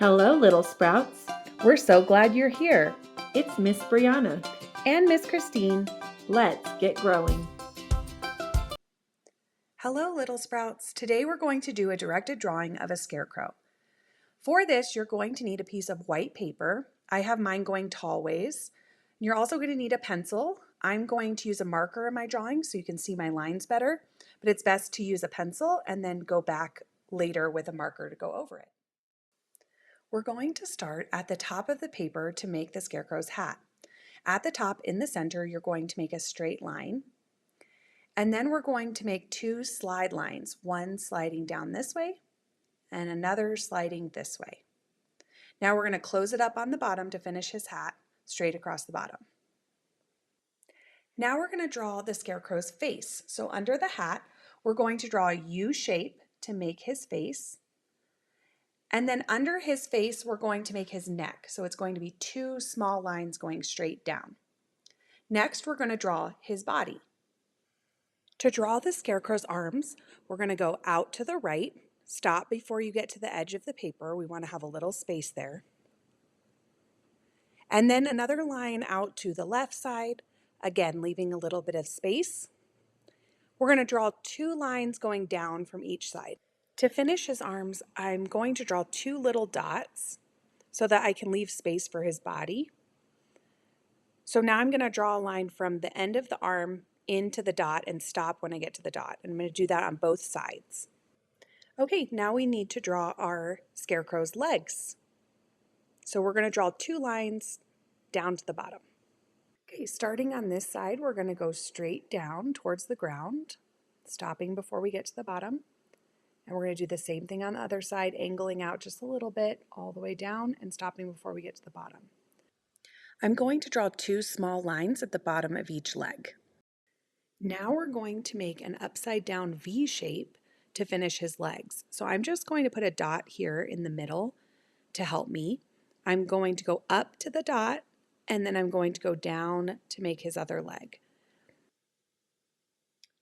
Hello, little sprouts. We're so glad you're here. It's Miss Brianna and Miss Christine. Let's get growing. Hello, little sprouts. Today we're going to do a directed drawing of a scarecrow. For this, you're going to need a piece of white paper. I have mine going tall ways. You're also going to need a pencil. I'm going to use a marker in my drawing so you can see my lines better, but it's best to use a pencil and then go back later with a marker to go over it. We're going to start at the top of the paper to make the scarecrow's hat. At the top in the center, you're going to make a straight line. And then we're going to make two slide lines, one sliding down this way and another sliding this way. Now we're going to close it up on the bottom to finish his hat straight across the bottom. Now we're going to draw the scarecrow's face. So under the hat, we're going to draw a U shape to make his face. And then under his face, we're going to make his neck. So it's going to be two small lines going straight down. Next, we're going to draw his body. To draw the scarecrow's arms, we're going to go out to the right, stop before you get to the edge of the paper. We want to have a little space there. And then another line out to the left side, again leaving a little bit of space. We're going to draw two lines going down from each side. To finish his arms, I'm going to draw two little dots so that I can leave space for his body. So now I'm going to draw a line from the end of the arm into the dot and stop when I get to the dot. And I'm going to do that on both sides. Okay, now we need to draw our scarecrow's legs. So we're going to draw two lines down to the bottom. Okay, starting on this side, we're going to go straight down towards the ground, stopping before we get to the bottom. And we're going to do the same thing on the other side, angling out just a little bit all the way down and stopping before we get to the bottom. I'm going to draw two small lines at the bottom of each leg. Now we're going to make an upside down V shape to finish his legs. So I'm just going to put a dot here in the middle to help me. I'm going to go up to the dot and then I'm going to go down to make his other leg.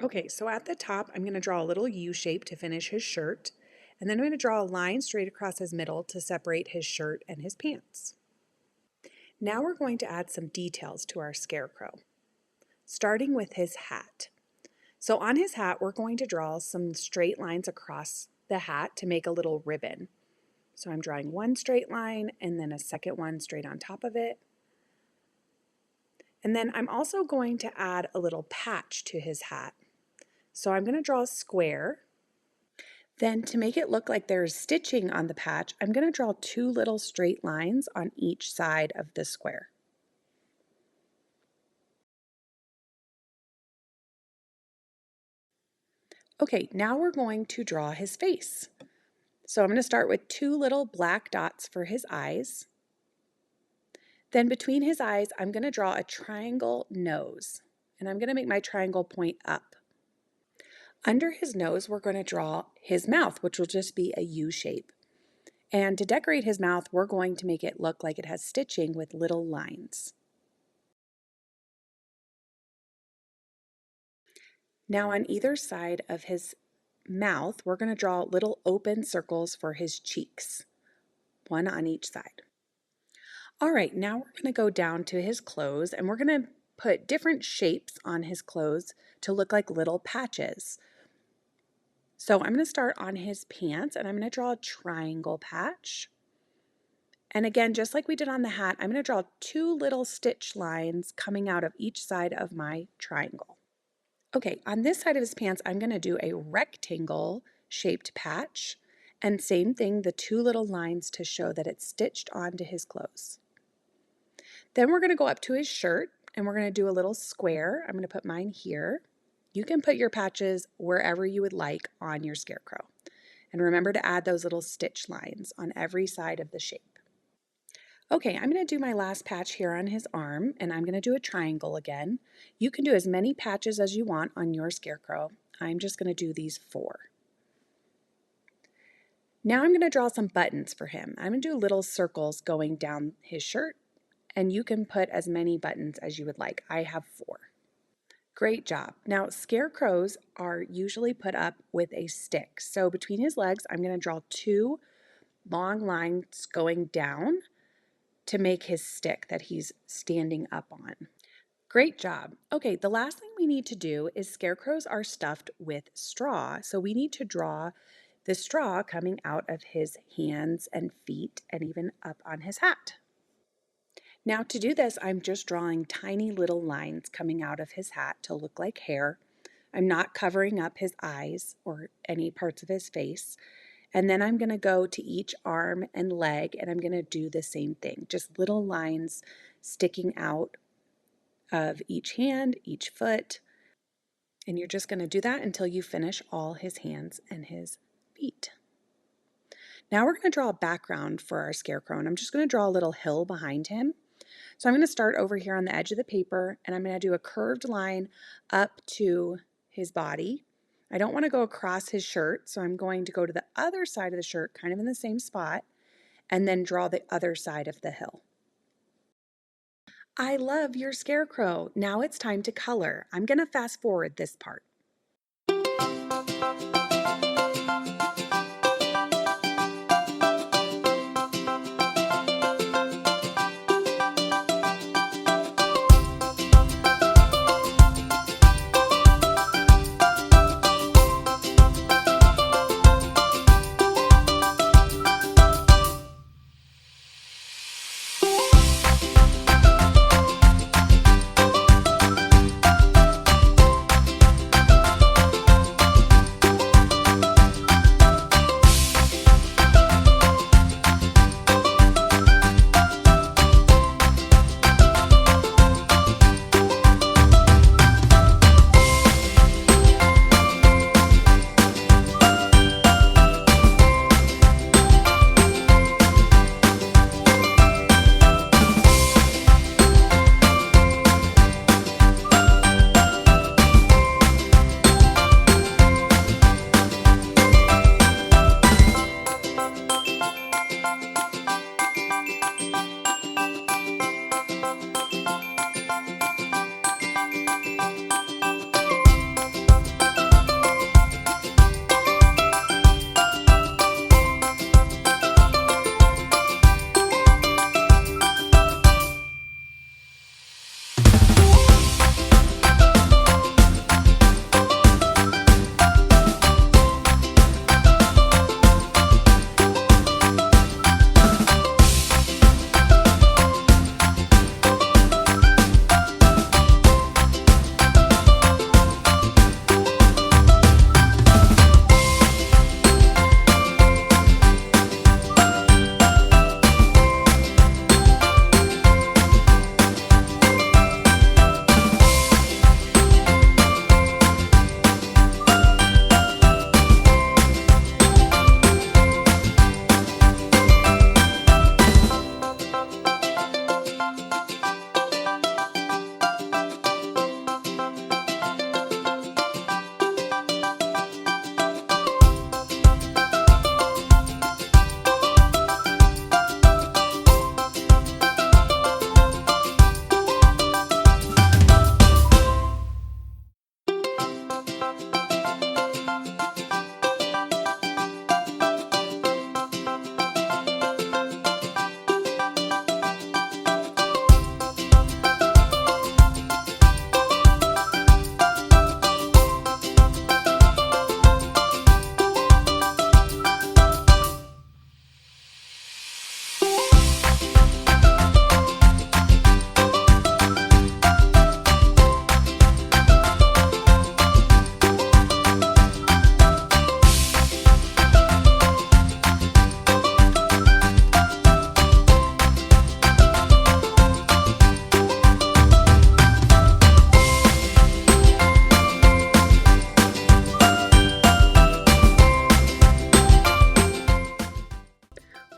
Okay, so at the top, I'm going to draw a little U shape to finish his shirt, and then I'm going to draw a line straight across his middle to separate his shirt and his pants. Now we're going to add some details to our scarecrow, starting with his hat. So on his hat, we're going to draw some straight lines across the hat to make a little ribbon. So I'm drawing one straight line and then a second one straight on top of it. And then I'm also going to add a little patch to his hat. So I'm going to draw a square. Then to make it look like there's stitching on the patch, I'm going to draw two little straight lines on each side of the square. Okay, now we're going to draw his face. So I'm going to start with two little black dots for his eyes. Then between his eyes, I'm going to draw a triangle nose, and I'm going to make my triangle point up. Under his nose, we're going to draw his mouth, which will just be a U shape. And to decorate his mouth, we're going to make it look like it has stitching with little lines. Now on either side of his mouth, we're going to draw little open circles for his cheeks, one on each side. All right, now we're going to go down to his clothes, and we're going to put different shapes on his clothes to look like little patches. So I'm going to start on his pants, and I'm going to draw a triangle patch. And again, just like we did on the hat, I'm going to draw two little stitch lines coming out of each side of my triangle. Okay, on this side of his pants, I'm going to do a rectangle shaped patch. And same thing, the two little lines to show that it's stitched onto his clothes. Then we're going to go up to his shirt, and we're going to do a little square. I'm going to put mine here. You can put your patches wherever you would like on your scarecrow. And remember to add those little stitch lines on every side of the shape. Okay, I'm going to do my last patch here on his arm, and I'm going to do a triangle again. You can do as many patches as you want on your scarecrow. I'm just going to do these 4. Now I'm going to draw some buttons for him. I'm going to do little circles going down his shirt, and you can put as many buttons as you would like. I have 4. Great job. Now, scarecrows are usually put up with a stick. So between his legs, I'm going to draw 2 long lines going down to make his stick that he's standing up on. Great job. Okay, the last thing we need to do is scarecrows are stuffed with straw. So we need to draw the straw coming out of his hands and feet and even up on his hat. Now to do this, I'm just drawing tiny little lines coming out of his hat to look like hair. I'm not covering up his eyes or any parts of his face. And then I'm going to go to each arm and leg and I'm going to do the same thing. Just little lines sticking out of each hand, each foot. And you're just going to do that until you finish all his hands and his feet. Now we're going to draw a background for our scarecrow, and I'm just going to draw a little hill behind him. So I'm going to start over here on the edge of the paper, and I'm going to do a curved line up to his body. I don't want to go across his shirt, so I'm going to go to the other side of the shirt, kind of in the same spot, and then draw the other side of the hill. I love your scarecrow. Now it's time to color. I'm going to fast forward this part.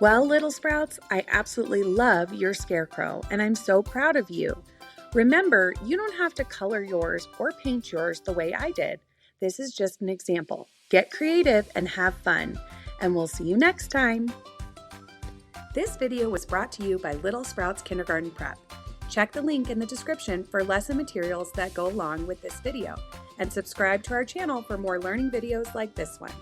Well, little sprouts, I absolutely love your scarecrow, and I'm so proud of you. Remember, you don't have to color yours or paint yours the way I did. This is just an example. Get creative and have fun, and we'll see you next time. This video was brought to you by Little Sprouts Kindergarten Prep. Check the link in the description for lesson materials that go along with this video, and subscribe to our channel for more learning videos like this one.